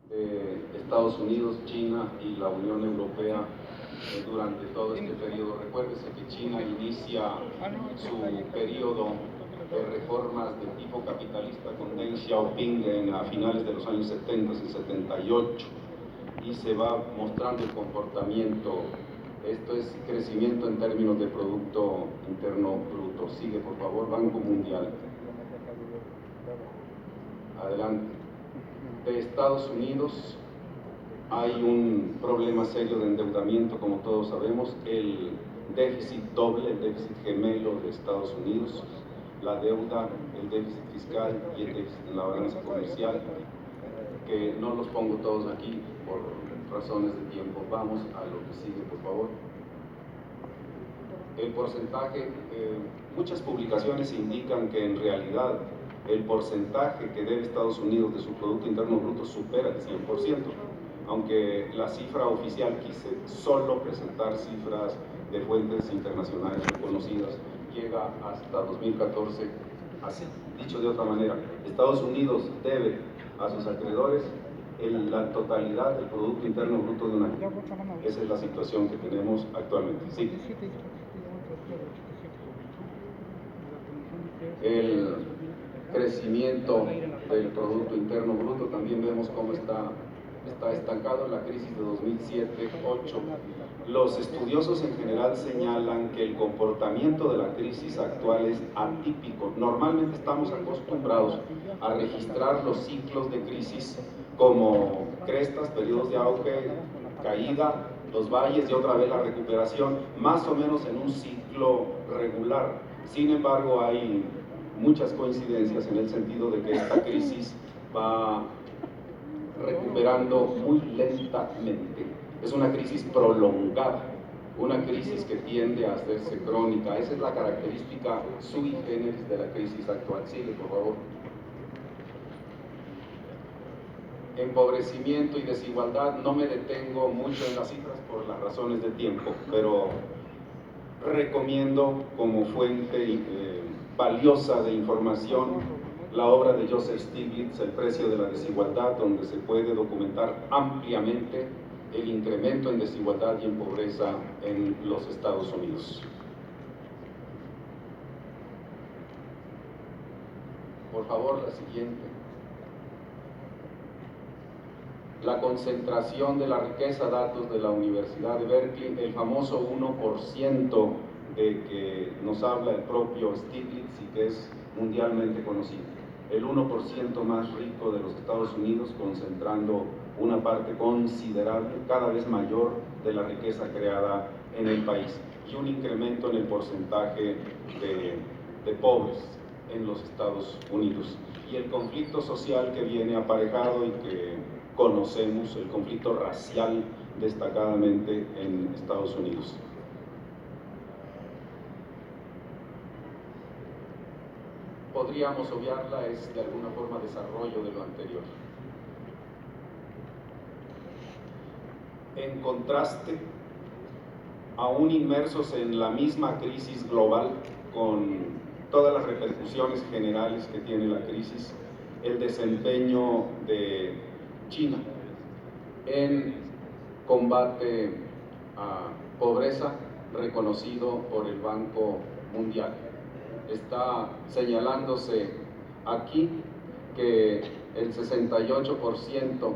de Estados Unidos, China y la Unión Europea durante todo este periodo. Recuérdese que China inicia su periodo de reformas de tipo capitalista con Deng Xiaoping a finales de los años 70, en 78, y se va mostrando el comportamiento. Esto es crecimiento en términos de Producto Interno Bruto. Sigue, por favor, Banco Mundial. Adelante. De Estados Unidos hay un problema serio de endeudamiento, como todos sabemos, el déficit doble, el déficit gemelo de Estados Unidos, la deuda, el déficit fiscal y el déficit en la balanza comercial, que no los pongo todos aquí por razones de tiempo. Vamos a lo que sigue, por favor. El porcentaje, muchas publicaciones indican que en realidad el porcentaje que debe Estados Unidos de su Producto Interno Bruto supera el 100%, aunque la cifra oficial quise solo presentar cifras de fuentes internacionales reconocidas, llega hasta 2014, así, dicho de otra manera, Estados Unidos debe a sus acreedores la totalidad del Producto Interno Bruto de un año. Esa es la situación que tenemos actualmente. Sí. El crecimiento del Producto Interno Bruto también vemos cómo está estancado en la crisis de 2007-2008. Los estudiosos en general señalan que el comportamiento de la crisis actual es atípico. Normalmente estamos acostumbrados a registrar los ciclos de crisis como crestas, periodos de auge, caída, los valles y otra vez la recuperación, más o menos en un ciclo regular. Sin embargo, hay muchas coincidencias en el sentido de que esta crisis va recuperando muy lentamente. Es una crisis prolongada, una crisis que tiende a hacerse crónica. Esa es la característica sui generis de la crisis actual. Sigue, por favor. Empobrecimiento y desigualdad, no me detengo mucho en las cifras por las razones de tiempo, pero recomiendo como fuente valiosa de información la obra de Joseph Stiglitz, El precio de la desigualdad, donde se puede documentar ampliamente el incremento en desigualdad y en pobreza en los Estados Unidos. Por favor, la siguiente. La concentración de la riqueza, datos de la Universidad de Berkeley, el famoso 1% de que nos habla el propio Stiglitz y que es mundialmente conocido. El 1% más rico de los Estados Unidos, concentrando una parte considerable, cada vez mayor, de la riqueza creada en el país, y un incremento en el porcentaje de pobres en los Estados Unidos. Y el conflicto social que viene aparejado y que conocemos, el conflicto racial destacadamente en Estados Unidos. Podríamos obviarla, es de alguna forma desarrollo de lo anterior. En contraste, aún inmersos en la misma crisis global, con todas las repercusiones generales que tiene la crisis, el desempeño de China en combate a pobreza, reconocido por el Banco Mundial. Está señalándose aquí que el 68%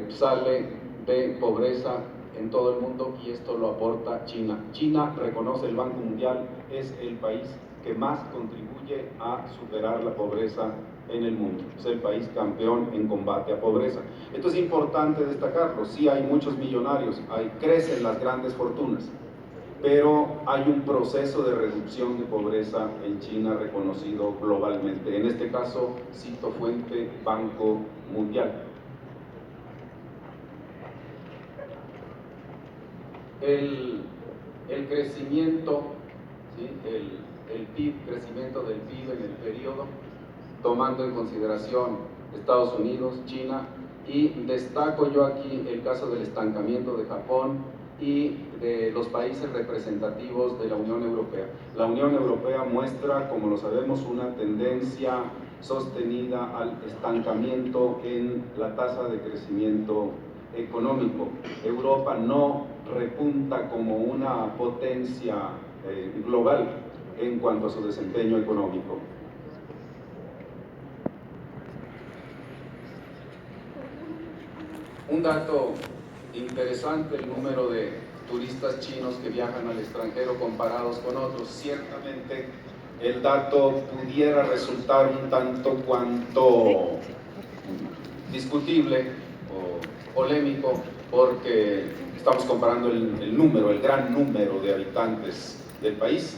sale de pobreza en todo el mundo, y esto lo aporta China. China, reconoce el Banco Mundial, es el país que más contribuye a superar la pobreza en el mundo. Es el país campeón en combate a pobreza. Esto es importante destacarlo. Sí hay muchos millonarios, crecen las grandes fortunas, pero hay un proceso de reducción de pobreza en China reconocido globalmente. En este caso, cito fuente Banco Mundial. El crecimiento, ¿sí? el PIB, crecimiento del PIB en el periodo, tomando en consideración Estados Unidos, China, y destaco yo aquí el caso del estancamiento de Japón y de los países representativos de la Unión Europea. La Unión Europea muestra, como lo sabemos, una tendencia sostenida al estancamiento en la tasa de crecimiento económico. Europa no repunta como una potencia global en cuanto a su desempeño económico. Un dato interesante, el número de turistas chinos que viajan al extranjero comparados con otros. Ciertamente el dato pudiera resultar un tanto cuanto discutible o polémico, porque estamos comparando el gran número de habitantes del país.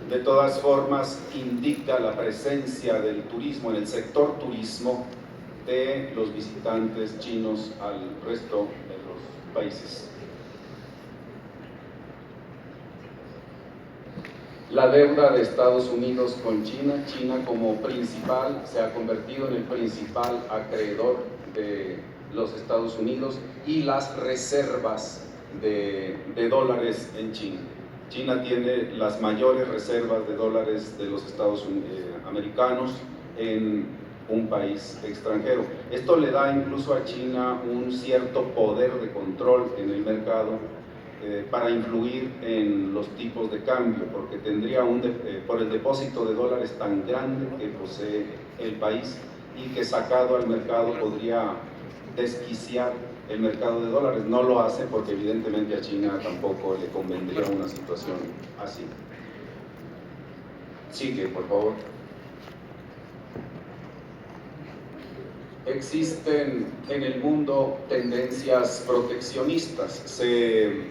De todas formas, indica la presencia del turismo, en el sector turismo, de los visitantes chinos al resto de los países. La deuda de Estados Unidos con China, China como principal, se ha convertido en el principal acreedor de los Estados Unidos, y las reservas de dólares en China. China tiene las mayores reservas de dólares de los Estados americanos en un país extranjero. Esto le da incluso a China un cierto poder de control en el mercado para influir en los tipos de cambio, porque tendría por el depósito de dólares tan grande que posee el país, y que sacado al mercado podría desquiciar el mercado de dólares. No lo hace porque evidentemente a China tampoco le convendría una situación así. Sigue, por favor. Existen en el mundo tendencias proteccionistas. Se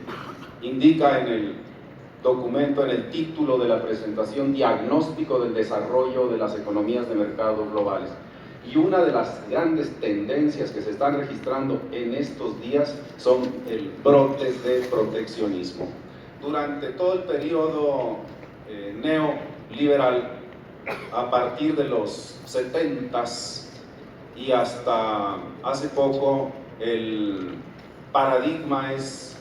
indica en el documento, en el título de la presentación, diagnóstico del desarrollo de las economías de mercado globales. Y una de las grandes tendencias que se están registrando en estos días son el brotes de proteccionismo. Durante todo el periodo neoliberal, a partir de los 70s y hasta hace poco, el paradigma es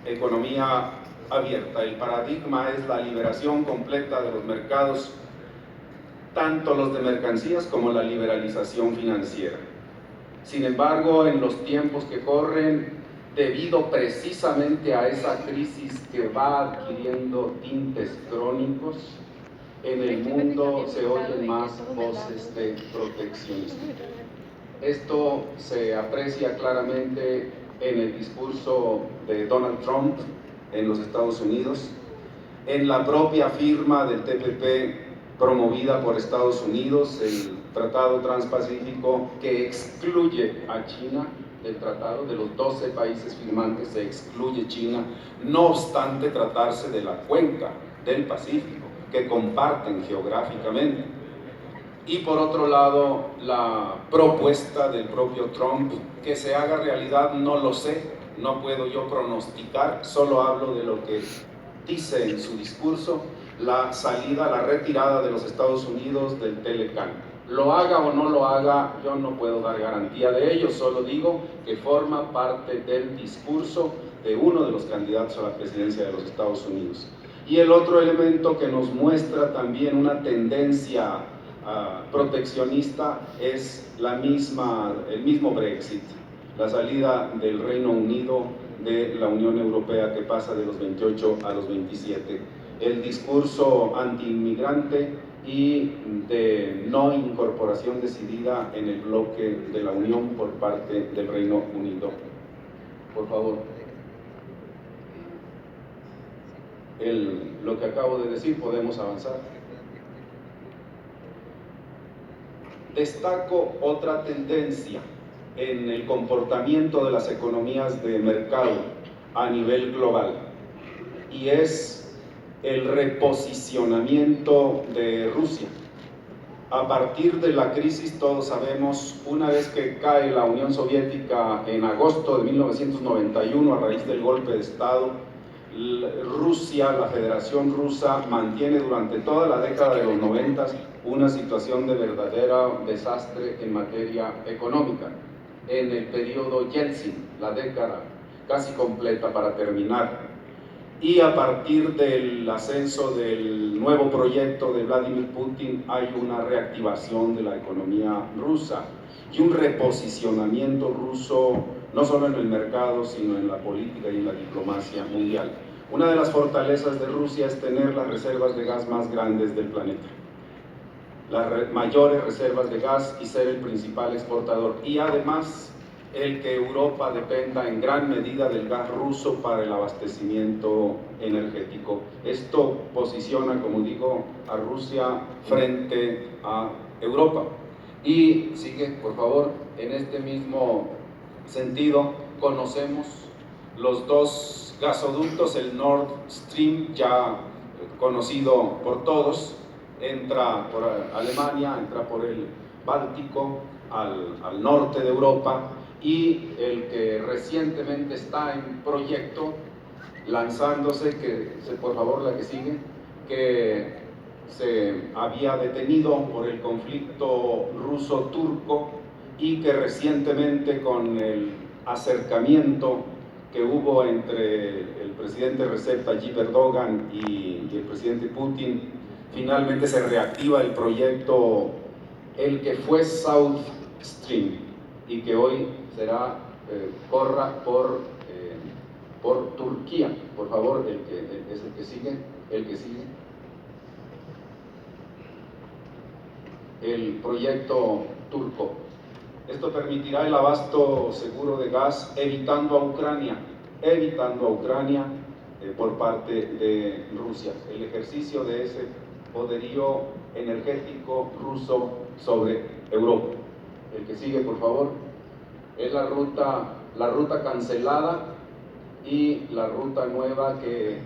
economía abierta. El paradigma es la liberación completa de los mercados, tanto los de mercancías como la liberalización financiera. Sin embargo, en los tiempos que corren, debido precisamente a esa crisis que va adquiriendo tintes crónicos, en el mundo se oyen más voces de proteccionismo. Esto se aprecia claramente en el discurso de Donald Trump en los Estados Unidos, en la propia firma del TPP promovida por Estados Unidos, el Tratado Transpacífico, que excluye a China del tratado. De los 12 países firmantes se excluye China, no obstante tratarse de la cuenca del Pacífico, que comparten geográficamente. Y por otro lado, la propuesta del propio Trump, que se haga realidad no lo sé, no puedo yo pronosticar, solo hablo de lo que dice en su discurso: la salida, la retirada de los Estados Unidos del Telecan. Lo haga o no lo haga, yo no puedo dar garantía de ello, solo digo que forma parte del discurso de uno de los candidatos a la presidencia de los Estados Unidos. Y el otro elemento que nos muestra también una tendencia proteccionista es el mismo Brexit, la salida del Reino Unido de la Unión Europea, que pasa de los 28 a los 27. El discurso antiinmigrante y de no incorporación decidida en el bloque de la Unión por parte del Reino Unido. Por favor. Lo que acabo de decir, podemos avanzar. Destaco otra tendencia en el comportamiento de las economías de mercado a nivel global, y es el reposicionamiento de Rusia. A partir de la crisis, todos sabemos, una vez que cae la Unión Soviética en agosto de 1991 a raíz del golpe de Estado, Rusia, la Federación Rusa, mantiene durante toda la década de los 90 una situación de verdadero desastre en materia económica. En el periodo Yeltsin, la década casi completa para terminar, y a partir del ascenso del nuevo proyecto de Vladimir Putin hay una reactivación de la economía rusa y un reposicionamiento ruso no solo en el mercado, sino en la política y en la diplomacia mundial. Una de las fortalezas de Rusia es tener las reservas de gas más grandes del planeta, las mayores reservas de gas y ser el principal exportador, y además el que Europa dependa en gran medida del gas ruso para el abastecimiento energético. Esto posiciona, como digo, a Rusia frente a Europa. Y sigue, por favor, en este mismo sentido, conocemos los dos gasoductos, el Nord Stream, ya conocido por todos, entra por Alemania, entra por el Báltico al norte de Europa, y el que recientemente está en proyecto, lanzándose, por favor la que sigue, que se había detenido por el conflicto ruso-turco y que recientemente, con el acercamiento que hubo entre el presidente Recep Tayyip Erdogan y el presidente Putin, finalmente se reactiva el proyecto, el que fue South Stream, y que hoy corra por Turquía. Por favor, es el que sigue, el proyecto turco. Esto permitirá el abasto seguro de gas, evitando a Ucrania por parte de Rusia, el ejercicio de ese poderío energético ruso sobre Europa. El que sigue, por favor, es la ruta cancelada y la ruta nueva que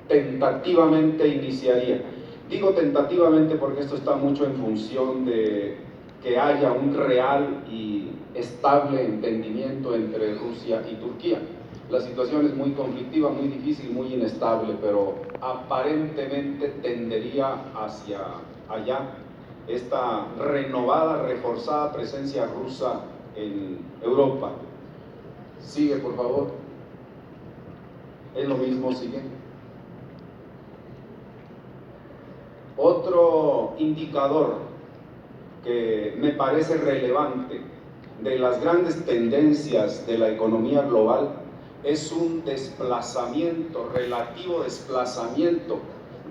tentativamente iniciaría. Digo tentativamente porque esto está mucho en función de que haya un real y estable entendimiento entre Rusia y Turquía. La situación es muy conflictiva, muy difícil, muy inestable, pero aparentemente tendería hacia allá esta renovada, reforzada presencia rusa en Europa. Sigue, por favor. Es lo mismo, sigue. Otro indicador que me parece relevante de las grandes tendencias de la economía global es un relativo desplazamiento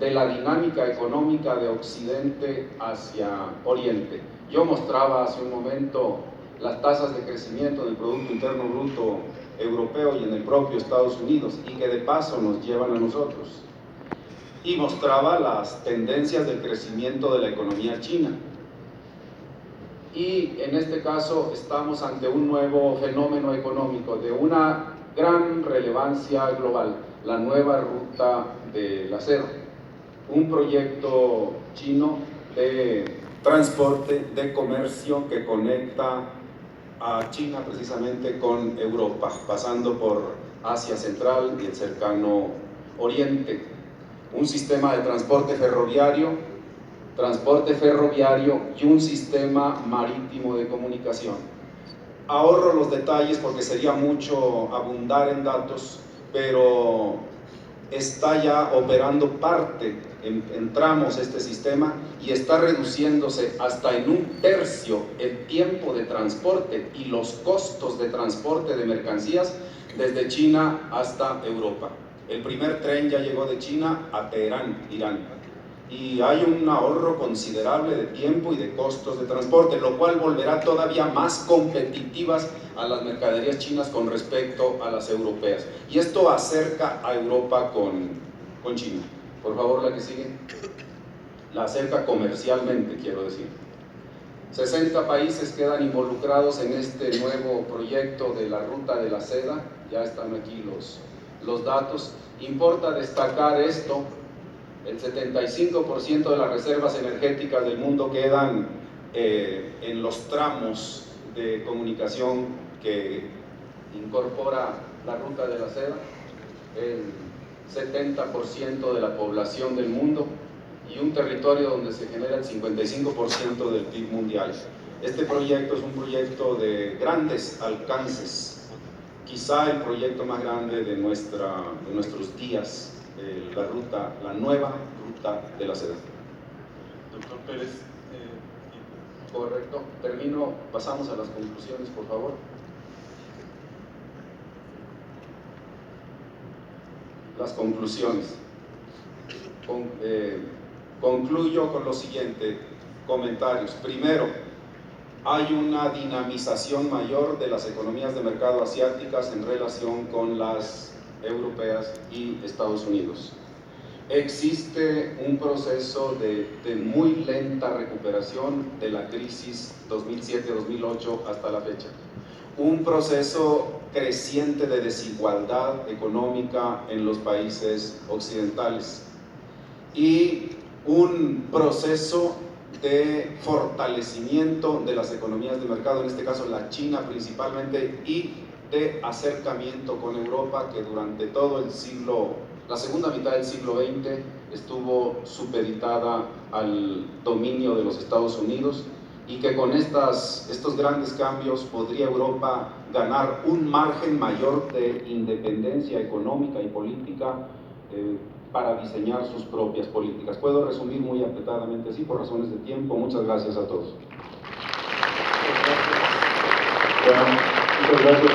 de la dinámica económica de Occidente hacia Oriente. Yo mostraba hace un momento las tasas de crecimiento del Producto Interno Bruto europeo y en el propio Estados Unidos, y que de paso nos llevan a nosotros. Y mostraba las tendencias del crecimiento de la economía china. Y en este caso estamos ante un nuevo fenómeno económico de una gran relevancia global, la nueva ruta de la seda, un proyecto chino de transporte, de comercio que conecta a China precisamente con Europa, pasando por Asia Central y el cercano Oriente. Un sistema de transporte ferroviario y un sistema marítimo de comunicación. Ahorro los detalles porque sería mucho abundar en datos, pero está ya operando en tramos este sistema, y está reduciéndose hasta en 1/3 el tiempo de transporte y los costos de transporte de mercancías desde China hasta Europa. El primer tren ya llegó de China a Teherán, Irán, y hay un ahorro considerable de tiempo y de costos de transporte, lo cual volverá todavía más competitivas a las mercaderías chinas con respecto a las europeas, y esto acerca a Europa con China. Por favor, la que sigue. La acerca comercialmente, quiero decir. 60 países quedan involucrados en este nuevo proyecto de la ruta de la seda. Ya están aquí los datos. Importa destacar esto: el 75% de las reservas energéticas del mundo quedan en los tramos de comunicación que incorpora la ruta de la seda, el 70% de la población del mundo, y un territorio donde se genera el 55% del PIB mundial. Este proyecto es un proyecto de grandes alcances quizá el proyecto más grande de nuestros días, la nueva ruta de la seda. Doctor Pérez. Correcto, termino, pasamos a las conclusiones, por favor. Las conclusiones. Concluyo con lo siguiente, comentarios. Primero, hay una dinamización mayor de las economías de mercado asiáticas en relación con las europeas y Estados Unidos. Existe un proceso de muy lenta recuperación de la crisis 2007-2008 hasta la fecha. Un proceso creciente de desigualdad económica en los países occidentales y un proceso de fortalecimiento de las economías de mercado, en este caso la China principalmente, y de acercamiento con Europa, que durante todo la segunda mitad del siglo XX estuvo supeditada al dominio de los Estados Unidos, y que con estos grandes cambios podría Europa ganar un margen mayor de independencia económica y política para diseñar sus propias políticas. Puedo resumir muy apretadamente así por razones de tiempo. Muchas gracias a todos. Bueno, muchas gracias.